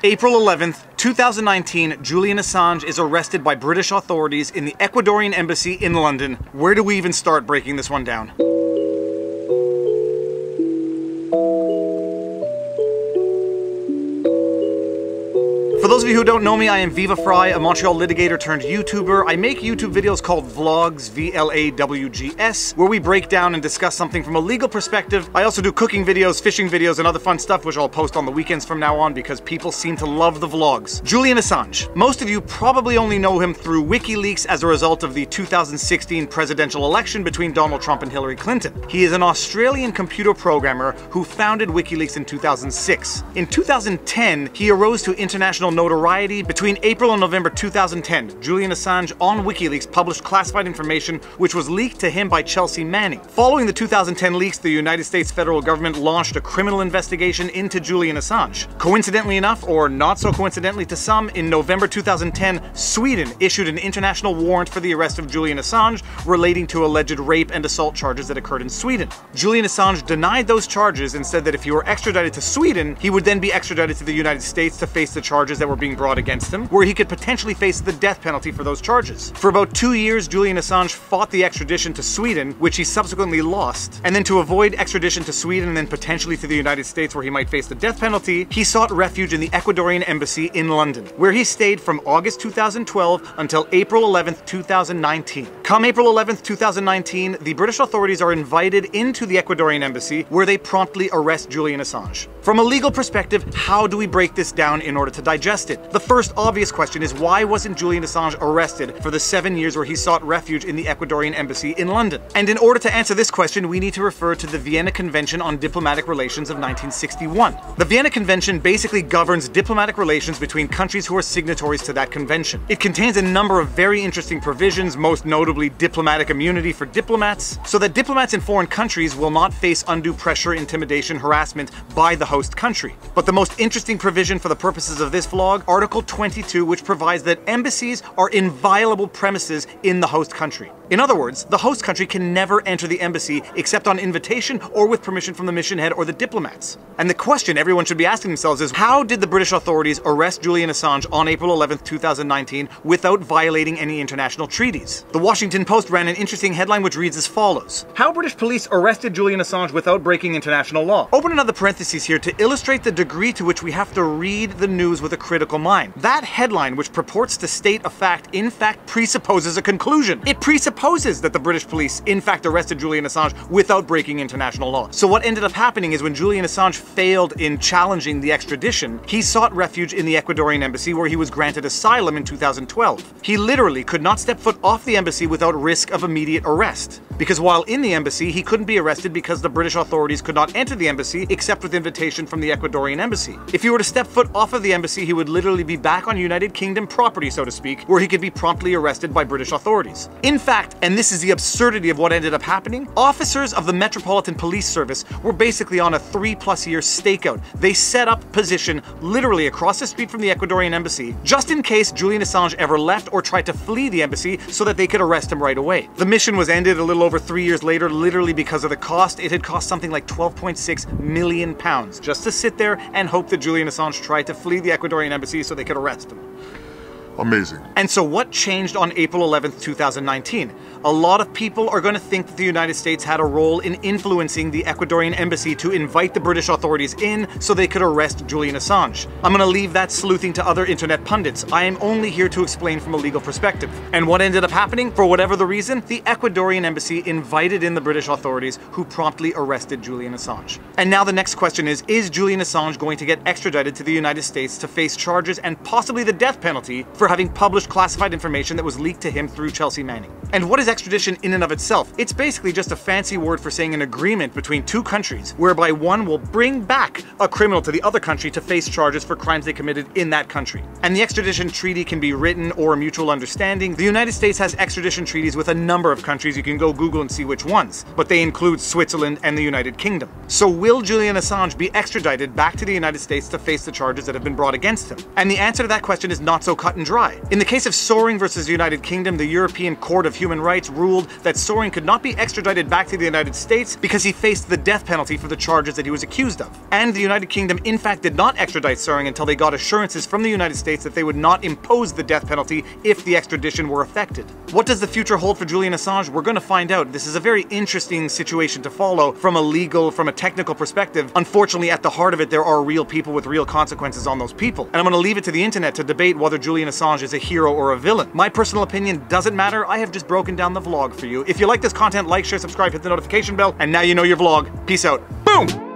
April 11th, 2019, Julian Assange is arrested by British authorities in the Ecuadorian embassy in London. Where do we even start breaking this one down? For those of you who don't know me, I am Viva Frei, a Montreal litigator turned YouTuber. I make YouTube videos called Vlogs, V-L-A-W-G-S, where we break down and discuss something from a legal perspective. I also do cooking videos, fishing videos, and other fun stuff, which I'll post on the weekends from now on because people seem to love the vlogs. Julian Assange. Most of you probably only know him through WikiLeaks as a result of the 2016 presidential election between Donald Trump and Hillary Clinton. He is an Australian computer programmer who founded WikiLeaks in 2006. In 2010, he arose to international notoriety. Between April and November 2010, Julian Assange on WikiLeaks published classified information which was leaked to him by Chelsea Manning. Following the 2010 leaks, the United States federal government launched a criminal investigation into Julian Assange. Coincidentally enough, or not so coincidentally to some, in November 2010, Sweden issued an international warrant for the arrest of Julian Assange relating to alleged rape and assault charges that occurred in Sweden. Julian Assange denied those charges and said that if he were extradited to Sweden, he would then be extradited to the United States to face the charges that were being brought against him, where he could potentially face the death penalty for those charges. For about 2 years, Julian Assange fought the extradition to Sweden, which he subsequently lost, and then to avoid extradition to Sweden and then potentially to the United States where he might face the death penalty, he sought refuge in the Ecuadorian embassy in London, where he stayed from August 2012 until April 11th, 2019. Come April 11th, 2019, the British authorities are invited into the Ecuadorian embassy, where they promptly arrest Julian Assange. From a legal perspective, how do we break this down in order to digest it? The first obvious question is, why wasn't Julian Assange arrested for the 7 years where he sought refuge in the Ecuadorian embassy in London? And in order to answer this question, we need to refer to the Vienna Convention on Diplomatic Relations of 1961. The Vienna Convention basically governs diplomatic relations between countries who are signatories to that convention. It contains a number of very interesting provisions, most notably diplomatic immunity for diplomats, so that diplomats in foreign countries will not face undue pressure, intimidation, harassment by the host country. But the most interesting provision for the purposes of this vlog, Article 22, which provides that embassies are inviolable premises in the host country. In other words, the host country can never enter the embassy except on invitation or with permission from the mission head or the diplomats. And the question everyone should be asking themselves is, how did the British authorities arrest Julian Assange on April 11th, 2019 without violating any international treaties? The Washington Post ran an interesting headline which reads as follows: How British police arrested Julian Assange without breaking international law. Open another parenthesis here to illustrate the degree to which we have to read the news with a critical mind. That headline, which purports to state a fact, in fact presupposes a conclusion. It presupposes that the British police in fact arrested Julian Assange without breaking international law. So what ended up happening is when Julian Assange failed in challenging the extradition, he sought refuge in the Ecuadorian embassy, where he was granted asylum in 2012. He literally could not step foot off the embassy without risk of immediate arrest, because while in the embassy he couldn't be arrested because the British authorities could not enter the embassy except with invitation from the Ecuadorian embassy. If he were to step foot off of the embassy, he would literally be back on United Kingdom property, so to speak, where he could be promptly arrested by British authorities. In fact, and this is the absurdity of what ended up happening, officers of the Metropolitan Police Service were basically on a 3+ year stakeout. They set up position literally across the street from the Ecuadorian embassy, just in case Julian Assange ever left or tried to flee the embassy so that they could arrest him right away. The mission was ended a little over 3 years later, literally because of the cost. It had cost something like £12.6 million just to sit there and hope that Julian Assange tried to flee the Ecuadorian embassy so they could arrest him. Amazing. And so what changed on April 11th, 2019? A lot of people are going to think that the United States had a role in influencing the Ecuadorian embassy to invite the British authorities in so they could arrest Julian Assange. I'm going to leave that sleuthing to other internet pundits. I am only here to explain from a legal perspective. And what ended up happening? For whatever the reason, the Ecuadorian embassy invited in the British authorities, who promptly arrested Julian Assange. And now the next question is Julian Assange going to get extradited to the United States to face charges and possibly the death penalty for having published classified information that was leaked to him through Chelsea Manning? And what is extradition in and of itself? It's basically just a fancy word for saying an agreement between two countries whereby one will bring back a criminal to the other country to face charges for crimes they committed in that country. And the extradition treaty can be written or a mutual understanding. The United States has extradition treaties with a number of countries. You can go Google and see which ones, but they include Switzerland and the United Kingdom. So will Julian Assange be extradited back to the United States to face the charges that have been brought against him? And the answer to that question is not so cut and dry. dry. In the case of Soering versus the United Kingdom, the European Court of Human Rights ruled that Soering could not be extradited back to the United States because he faced the death penalty for the charges that he was accused of. And the United Kingdom in fact did not extradite Soering until they got assurances from the United States that they would not impose the death penalty if the extradition were effected. What does the future hold for Julian Assange? We're going to find out. This is a very interesting situation to follow from a legal, from a technical perspective. Unfortunately, at the heart of it, there are real people with real consequences on those people. And I'm going to leave it to the internet to debate whether Julian Assange is a hero or a villain. My personal opinion doesn't matter. I have just broken down the vlog for you. If you like this content, like, share, subscribe, hit the notification bell, and now you know your vlog. Peace out. Boom!